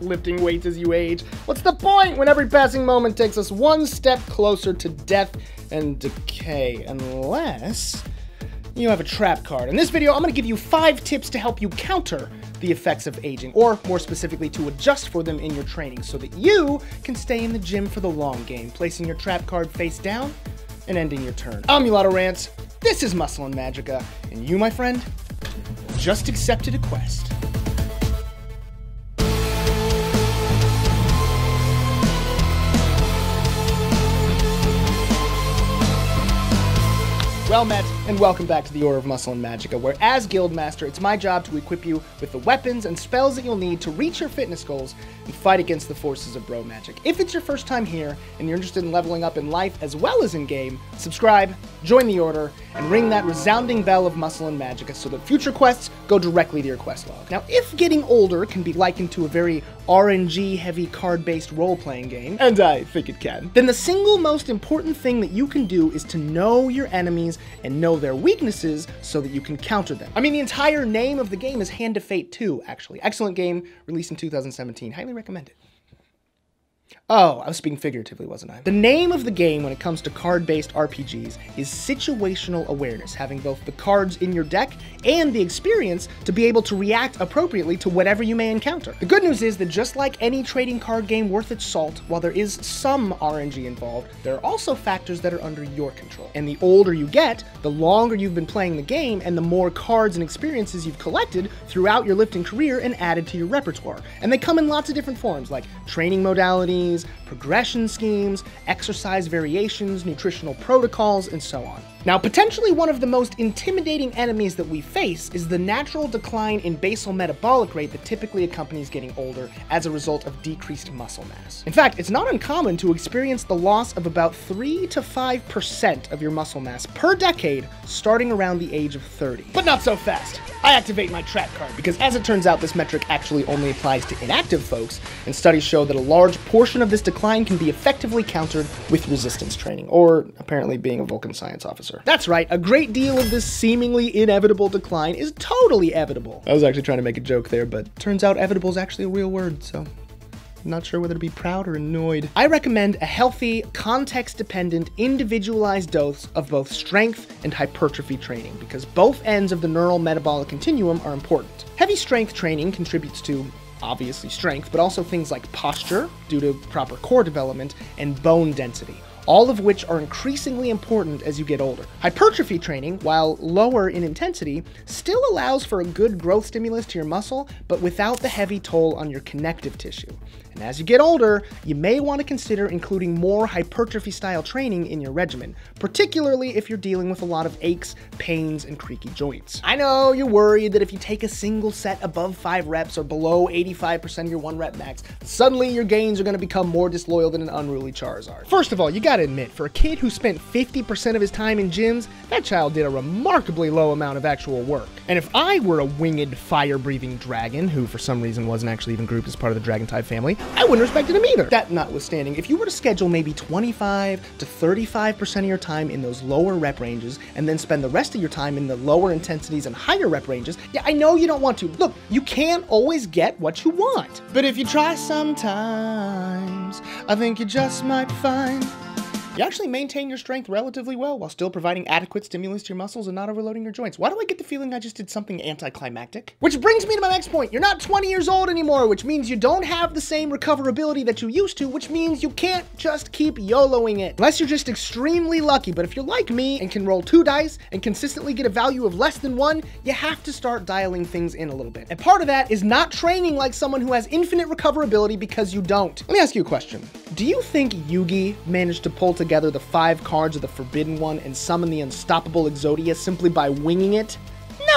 Lifting weights as you age. What's the point when every passing moment takes us one step closer to death and decay? Unless you have a trap card. In this video, I'm going to give you 5 tips to help you counter the effects of aging, or more specifically, to adjust for them in your training so that you can stay in the gym for the long game, placing your trap card face down and ending your turn. I'm Mulatto Rants, this is Muscle and Magicka, and you, my friend, just accepted a quest. Well met, and welcome back to the Order of Muscle and Magicka, where as Guildmaster, it's my job to equip you with the weapons and spells that you'll need to reach your fitness goals and fight against the forces of bro magic. If it's your first time here, and you're interested in leveling up in life as well as in game, subscribe, join the Order, and ring that resounding bell of Muscle and Magicka so that future quests go directly to your quest log. Now, if getting older can be likened to a very RNG-heavy card-based role-playing game, and I think it can, then the single most important thing that you can do is to know your enemies and know their weaknesses so that you can counter them. I mean, the entire name of the game is Hand of Fate 2, actually. Excellent game, released in 2017. Highly recommend it. Oh, I was speaking figuratively, wasn't I? The name of the game when it comes to card-based RPGs is situational awareness, having both the cards in your deck and the experience to be able to react appropriately to whatever you may encounter. The good news is that just like any trading card game worth its salt, while there is some RNG involved, there are also factors that are under your control. And the older you get, the longer you've been playing the game and the more cards and experiences you've collected throughout your lifting career and added to your repertoire. And they come in lots of different forms, like training modalities, progression schemes, exercise variations, nutritional protocols, and so on. Now, potentially one of the most intimidating enemies that we face is the natural decline in basal metabolic rate that typically accompanies getting older as a result of decreased muscle mass. In fact, it's not uncommon to experience the loss of about 3 to 5% of your muscle mass per decade starting around the age of 30. But not so fast. I activate my trap card because, as it turns out, this metric actually only applies to inactive folks, and studies show that a large portion of this decline can be effectively countered with resistance training, or apparently being a Vulcan science officer. That's right, a great deal of this seemingly inevitable decline is totally evitable. I was actually trying to make a joke there, but turns out evitable is actually a real word, so I'm not sure whether to be proud or annoyed. I recommend a healthy, context-dependent, individualized dose of both strength and hypertrophy training, because both ends of the neural metabolic continuum are important. Heavy strength training contributes to obviously strength, but also things like posture, due to proper core development, and bone density, all of which are increasingly important as you get older. Hypertrophy training, while lower in intensity, still allows for a good growth stimulus to your muscle, but without the heavy toll on your connective tissue. And as you get older, you may want to consider including more hypertrophy-style training in your regimen, particularly if you're dealing with a lot of aches, pains, and creaky joints. I know you're worried that if you take a single set above 5 reps or below 85% of your 1 rep max, suddenly your gains are going to become more disloyal than an unruly Charizard. First of all, you gotta admit, for a kid who spent 50% of his time in gyms, that child did a remarkably low amount of actual work. And if I were a winged, fire-breathing dragon, who for some reason wasn't actually even grouped as part of the dragon type family, I wouldn't respect him either. That notwithstanding, if you were to schedule maybe 25 to 35% of your time in those lower rep ranges, and then spend the rest of your time in the lower intensities and higher rep ranges, yeah, I know you don't want to. Look, you can't always get what you want. But if you try sometimes, I think you just might find you actually maintain your strength relatively well while still providing adequate stimulus to your muscles and not overloading your joints. Why do I get the feeling I just did something anticlimactic? Which brings me to my next point. You're not 20 years old anymore, which means you don't have the same recoverability that you used to, which means you can't just keep YOLOing it. Unless you're just extremely lucky, but if you're like me and can roll 2 dice and consistently get a value of less than 1, you have to start dialing things in a little bit. And part of that is not training like someone who has infinite recoverability, because you don't. Let me ask you a question. Do you think Yugi managed to pull together the 5 cards of the Forbidden One and summon the unstoppable Exodia simply by winging it?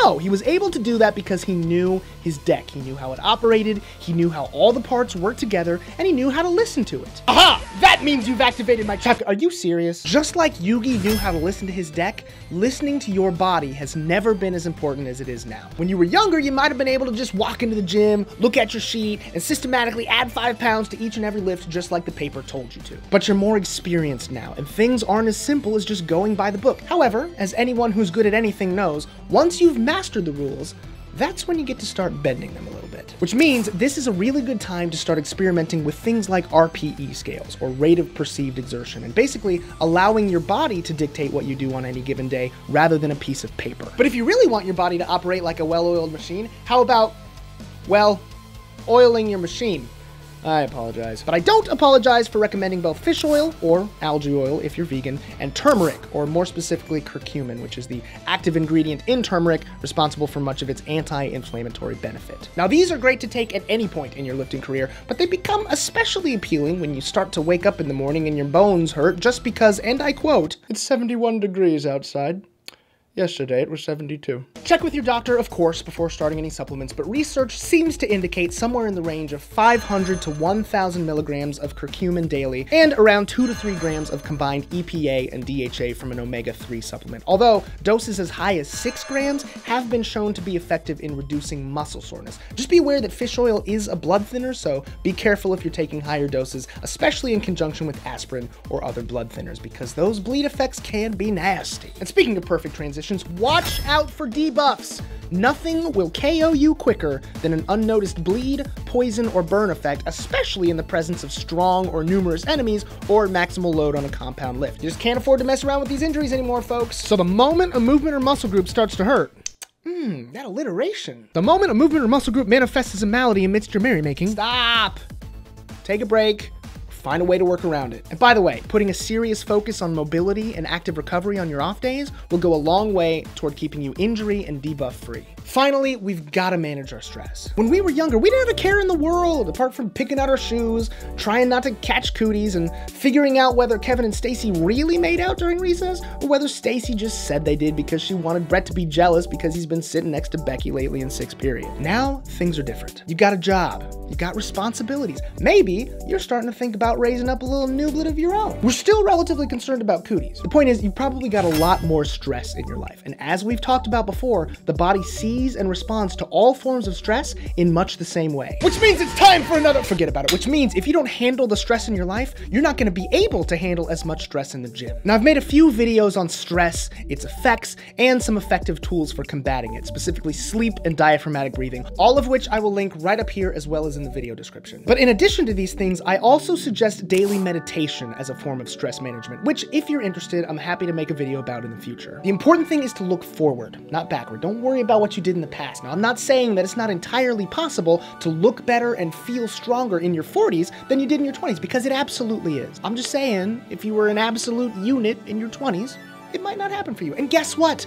No, he was able to do that because he knew his deck. He knew how it operated, he knew how all the parts worked together, and he knew how to listen to it. Aha! That means you've activated my chakra. Are you serious? Just like Yugi knew how to listen to his deck, listening to your body has never been as important as it is now. When you were younger, you might have been able to just walk into the gym, look at your sheet, and systematically add 5 pounds to each and every lift just like the paper told you to. But you're more experienced now, and things aren't as simple as just going by the book. However, as anyone who's good at anything knows, once you've mastered the rules, that's when you get to start bending them a little bit. Which means this is a really good time to start experimenting with things like RPE scales, or rate of perceived exertion, and basically allowing your body to dictate what you do on any given day rather than a piece of paper. But if you really want your body to operate like a well-oiled machine, how about, well, oiling your machine? I apologize. But I don't apologize for recommending both fish oil, or algae oil if you're vegan, and turmeric, or more specifically curcumin, which is the active ingredient in turmeric responsible for much of its anti-inflammatory benefit. Now, these are great to take at any point in your lifting career, but they become especially appealing when you start to wake up in the morning and your bones hurt just because, and I quote, "It's 71 degrees outside. Yesterday it was 72. Check with your doctor, of course, before starting any supplements, but research seems to indicate somewhere in the range of 500 to 1,000 milligrams of curcumin daily, and around 2 to 3 grams of combined EPA and DHA from an omega-3 supplement. Although, doses as high as 6 grams have been shown to be effective in reducing muscle soreness. Just be aware that fish oil is a blood thinner, so be careful if you're taking higher doses, especially in conjunction with aspirin or other blood thinners, because those bleed effects can be nasty. And speaking of perfect transitions, watch out for debuffs. Nothing will KO you quicker than an unnoticed bleed, poison, or burn effect, especially in the presence of strong or numerous enemies or maximal load on a compound lift. You just can't afford to mess around with these injuries anymore, folks. So the moment a movement or muscle group starts to hurt, that alliteration. The moment a movement or muscle group manifests as a malady amidst your merrymaking, stop! Take a break. Find a way to work around it. And by the way, putting a serious focus on mobility and active recovery on your off days will go a long way toward keeping you injury and debuff free. Finally, we've got to manage our stress. When we were younger, we didn't have a care in the world, apart from picking out our shoes, trying not to catch cooties, and figuring out whether Kevin and Stacy really made out during recess, or whether Stacy just said they did because she wanted Brett to be jealous because he's been sitting next to Becky lately in 6th period. Now, things are different. You got a job. You got responsibilities. Maybe you're starting to think about raising up a little nooblet of your own. We're still relatively concerned about cooties. The point is, you've probably got a lot more stress in your life. And as we've talked about before, the body sees and responds to all forms of stress in much the same way. Which means it's time for another, forget about it, which means if you don't handle the stress in your life, you're not gonna be able to handle as much stress in the gym. Now, I've made a few videos on stress, its effects, and some effective tools for combating it, specifically sleep and diaphragmatic breathing, all of which I will link right up here as well as in the video description. But in addition to these things, I also suggest daily meditation as a form of stress management, which, if you're interested, I'm happy to make a video about in the future. The important thing is to look forward, not backward. Don't worry about what you did in the past. Now, I'm not saying that it's not entirely possible to look better and feel stronger in your 40s than you did in your 20s, because it absolutely is. I'm just saying, if you were an absolute unit in your 20s, it might not happen for you. And guess what?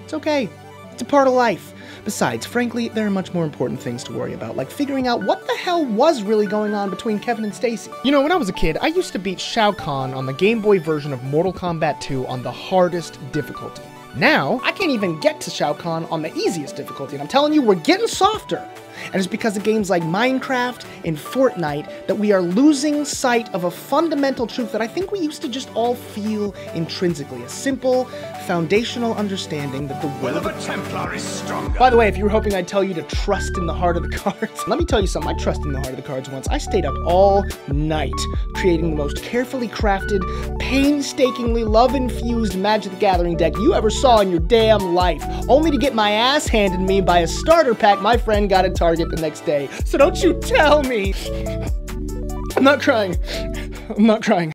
It's okay. It's a part of life. Besides, frankly, there are much more important things to worry about, like figuring out what the hell was really going on between Kevin and Stacy. You know, when I was a kid, I used to beat Shao Kahn on the Game Boy version of Mortal Kombat 2 on the hardest difficulty. Now, I can't even get to Shao Kahn on the easiest difficulty, and I'm telling you, we're getting softer. And it's because of games like Minecraft and Fortnite that we are losing sight of a fundamental truth that I think we used to just all feel intrinsically. A simple, foundational understanding that the will of a Templar is stronger. By the way, if you were hoping I'd tell you to trust in the heart of the cards, let me tell you something. I trusted in the heart of the cards once. I stayed up all night creating the most carefully crafted, painstakingly love-infused Magic the Gathering deck you ever saw in your damn life, only to get my ass handed me by a starter pack my friend got at Target the next day. So don't you tell me. I'm not crying. I'm not crying.